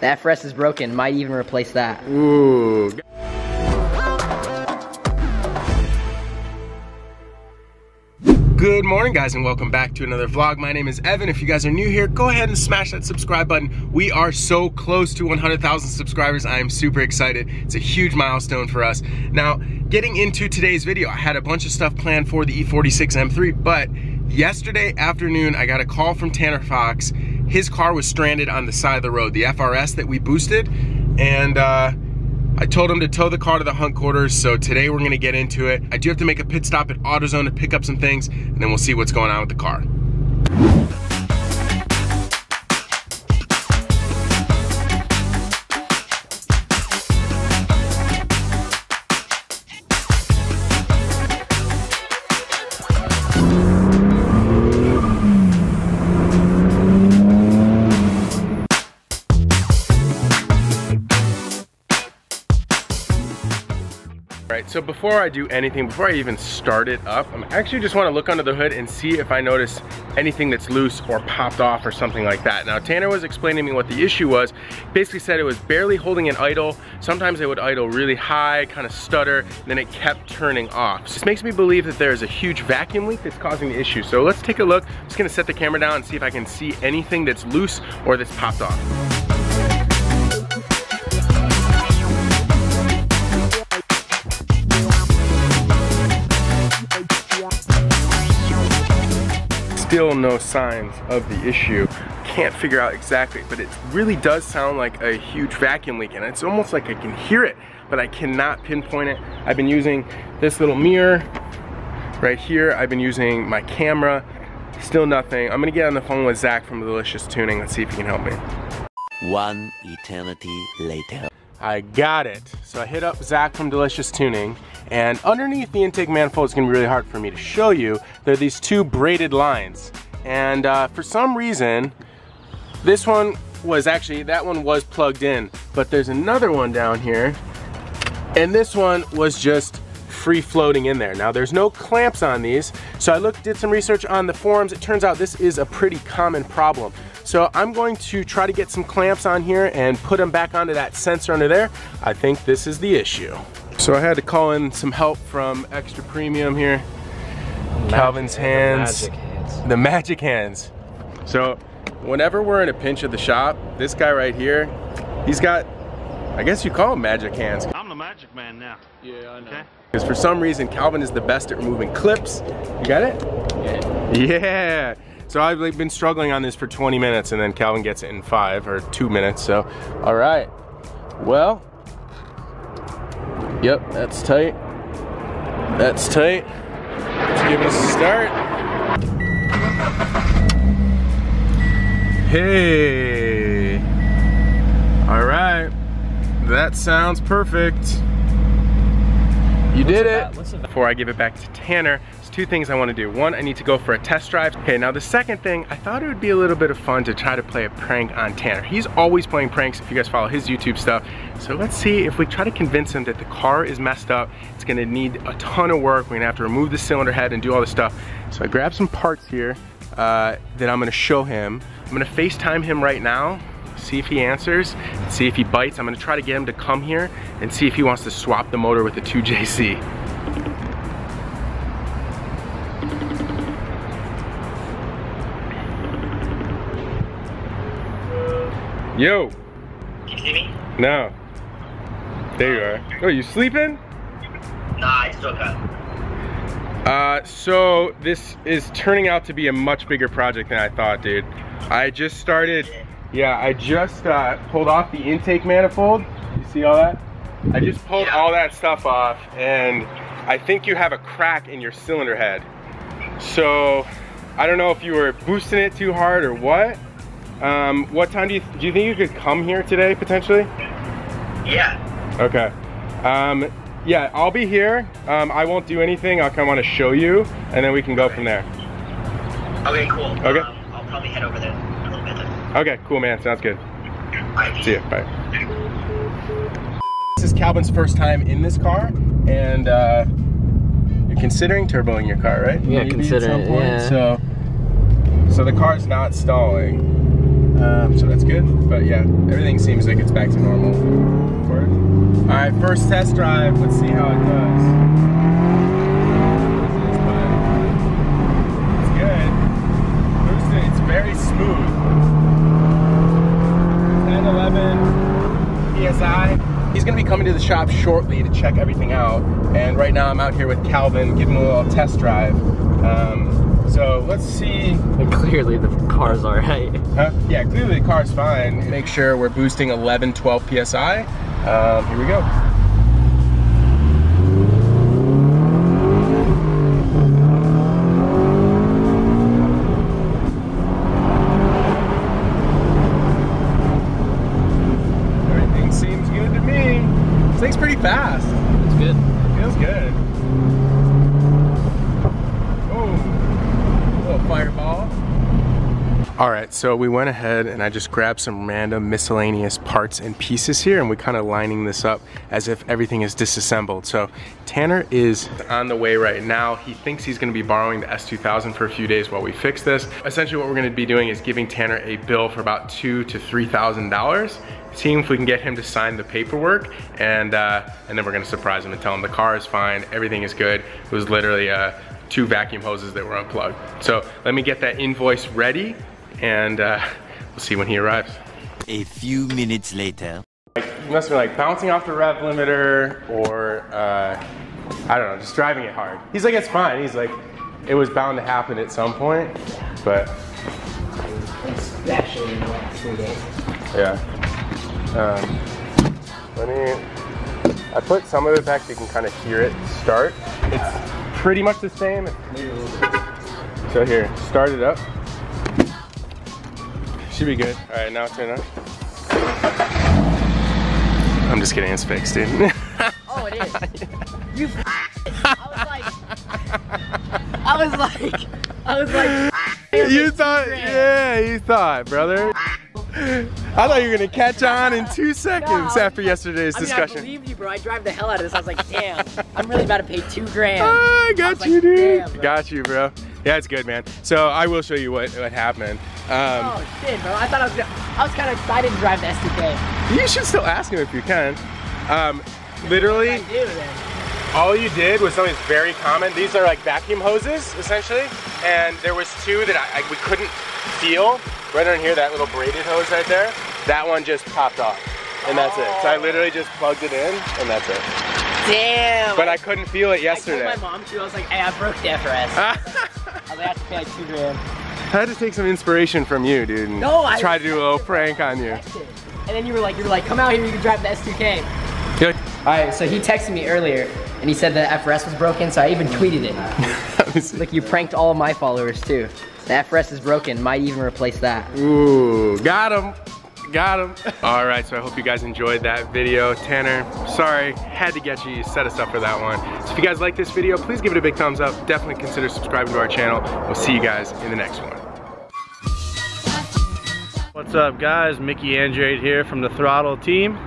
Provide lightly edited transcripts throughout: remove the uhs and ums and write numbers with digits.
The FRS is broken, might even replace that. Ooh. Good morning, guys, and welcome back to another vlog. My name is Evan. If you guys are new here, go ahead and smash that subscribe button. We are so close to 100,000 subscribers. I am super excited. It's a huge milestone for us. Now, getting into today's video, I had a bunch of stuff planned for the E46 M3, but yesterday afternoon, I got a call from Tanner Fox. His car was stranded on the side of the road, the FRS that we boosted, and I told him to tow the car to the hunt quarters, so today we're gonna get into it. I do have to make a pit stop at AutoZone to pick up some things, and then we'll see what's going on with the car. Alright, so before I do anything, before I even start it up, I actually just want to look under the hood and see if I notice anything that's loose or popped off or something like that. Now, Tanner was explaining to me what the issue was. Basically said it was barely holding an idle. Sometimes it would idle really high, kind of stutter, and then it kept turning off. So this makes me believe that there is a huge vacuum leak that's causing the issue. So let's take a look. I'm just going to set the camera down and see if I can see anything that's loose or that's popped off. Still no signs of the issue. Can't figure out exactly, but it really does sound like a huge vacuum leak, and it's almost like I can hear it, but I cannot pinpoint it. I've been using this little mirror right here. I've been using my camera. Still nothing. I'm gonna get on the phone with Zach from Delicious Tuning. Let's see if he can help me. One eternity later. I got it. So I hit up Zach from Delicious Tuning, and underneath the intake manifold, it's gonna be really hard for me to show you. There are these two braided lines, and for some reason, this one was actually, that one was plugged in, but there's another one down here, and this one was just free floating in there. Now, there's no clamps on these, so I did some research on the forums. It turns out this is a pretty common problem. So I'm going to try to get some clamps on here and put them back onto that sensor under there. I think this is the issue. So I had to call in some help from Extra Premium here. Calvin's hands. The magic hands. So whenever we're in a pinch at the shop, this guy right here, he's got, I guess you call him magic hands. I'm the magic man now. Yeah, I know. Okay. Because for some reason, Calvin is the best at removing clips. You got it? Yeah. Yeah. So I've been struggling on this for 20 minutes, and then Calvin gets it in 5 or 2 minutes, so. All right, well. Yep, that's tight. That's tight. Let's give it a start. Hey. All right, that sounds perfect. You did it. Before I give it back to Tanner, there's two things I want to do. One, I need to go for a test drive. Okay, now the second thing, I thought it would be a little bit of fun to try to play a prank on Tanner. He's always playing pranks if you guys follow his YouTube stuff. So let's see if we try to convince him that the car is messed up. It's gonna need a ton of work. We're gonna have to remove the cylinder head and do all this stuff. So I grabbed some parts here that I'm gonna show him. I'm gonna FaceTime him right now. See if he answers, see if he bites. I'm gonna try to get him to come here and see if he wants to swap the motor with the 2JC. Yo. Can you see me? No. There you are. Oh, you sleeping? Nah, I still got. So this is turning out to be a much bigger project than I thought, dude. I just started. Yeah, I just pulled off the intake manifold. You see all that? I just pulled all that stuff off, and I think you have a crack in your cylinder head. So I don't know if you were boosting it too hard or what. What time do you think you could come here today potentially? Yeah. Okay. Yeah, I'll be here. I won't do anything. I'll kind of want to show you, and then we can go from there. Okay, cool. Okay. I'll probably head over there in a little bit then. Okay, cool, man. Sounds good. Bye. See ya. Bye. This is Calvin's first time in this car, and you're considering turboing your car, right? Yeah, maybe considering at some point. Yeah. So the car's not stalling. So that's good. But yeah, everything seems like it's back to normal. All right, first test drive. Let's see how it does. It's good. Boosted. It's very smooth. 10, 11 PSI. He's gonna be coming to the shop shortly to check everything out. And right now I'm out here with Calvin, giving him a little test drive. So let's see. And clearly the car's alright. Huh? Yeah, clearly the car's fine. Make sure we're boosting 11, 12 PSI. Here we go. Everything seems good to me. This thing's pretty fast. It's good. It feels good. Fireball. All right, so we went ahead and I just grabbed some random miscellaneous parts and pieces here, and we're kind of lining this up as if everything is disassembled. So Tanner is on the way right now. He thinks he's gonna be borrowing the S2000 for a few days while we fix this. Essentially what we're gonna be doing is giving Tanner a bill for about $2,000 to $3,000, seeing if we can get him to sign the paperwork, and then we're gonna surprise him and tell him the car is fine, everything is good. It was literally 2 vacuum hoses that were unplugged. So let me get that invoice ready, and we'll see when he arrives. A few minutes later. Like, you must be like bouncing off the rev limiter, or I don't know, just driving it hard. He's like, it's fine. He's like, it was bound to happen at some point, but. Especially in the last 3 days. Yeah. I put some of it back so you can kind of hear it start. It's pretty much the same. So here, start it up. Should be good. All right, now turn it on. I'm just kidding, it's fixed, dude. Oh, it is. You I was like, you thought, yeah, you thought, brother. I thought you were gonna catch on in 2 seconds after yesterday's discussion. I believed you, bro. I drive the hell out of this. I was like, damn, I'm really about to pay $2 grand. I got you, like, dude. damn, Got you, bro. Yeah, it's good, man. So I will show you what happened. Oh shit, bro. I thought I was kind of excited to drive the S2K. You should still ask him if you can. Literally, I do, then. all you did was something that's very common. These are like vacuum hoses, essentially. And there was 2 that we couldn't feel. Right on here, that little braided hose right there, that one just popped off. And that's it. So I literally just plugged it in, and that's it. Damn. But I couldn't feel it yesterday. I told my mom too. I was like, hey, I broke the FRS. I was like, I have to pay like $2 grand. I had to take some inspiration from you, dude. And try to do a little prank on you. And then you were like, come out here, you can drive the S2K. Alright, so he texted me earlier, and he said the FRS was broken, so I even tweeted it. Look, you pranked all of my followers too. The FRS is broken, might even replace that. Ooh, got him. Got him. All right, so I hope you guys enjoyed that video. Tanner, sorry, had to get you. You set us up for that one. So if you guys like this video, please give it a big thumbs up. Definitely consider subscribing to our channel. We'll see you guys in the next one. What's up, guys? Mickey Andrade here from the Throtl team.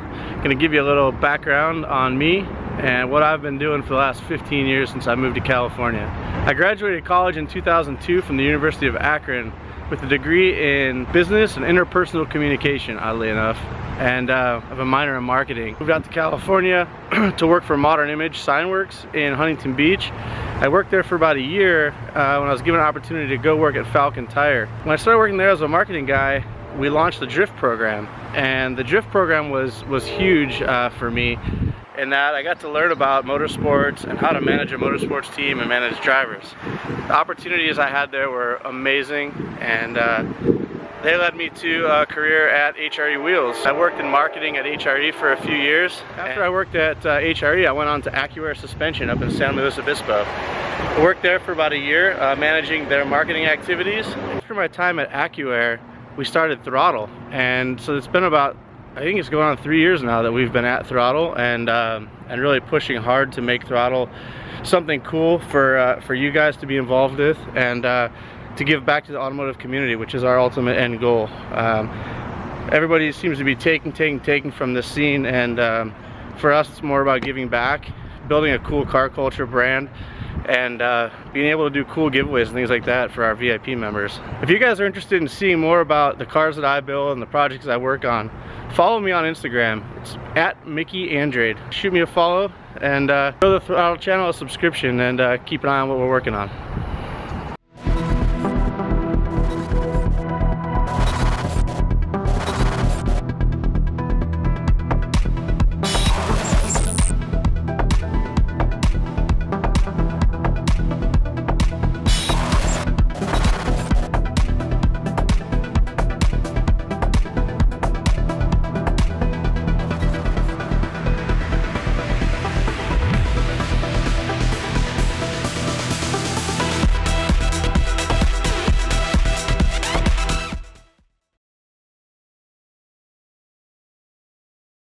Gonna give you a little background on me and what I've been doing for the last 15 years since I moved to California. I graduated college in 2002 from the University of Akron with a degree in business and interpersonal communication, oddly enough, and I have a minor in marketing. Moved out to California to work for Modern Image Signworks in Huntington Beach. I worked there for about a year when I was given an opportunity to go work at Falcon Tire. When I started working there as a marketing guy, we launched the Drift program, and the Drift program was huge for me in that I got to learn about motorsports and how to manage a motorsports team and manage drivers. The opportunities I had there were amazing, and they led me to a career at HRE Wheels. I worked in marketing at HRE for a few years. After I worked at HRE, I went on to AccuAir Suspension up in San Luis Obispo. I worked there for about a year managing their marketing activities. After my time at AccuAir, we started Throtl, and so it's been about, I think it's going on 3 years now that we've been at Throtl, and really pushing hard to make Throtl something cool for you guys to be involved with, and to give back to the automotive community, which is our ultimate end goal. Everybody seems to be taking from this scene, and for us it's more about giving back, building a cool car culture brand and being able to do cool giveaways and things like that for our VIP members. If you guys are interested in seeing more about the cars that I build and the projects I work on, follow me on Instagram. It's at Mickey Andrade. Shoot me a follow and go to the throtl channel, a subscription, and keep an eye on what we're working on.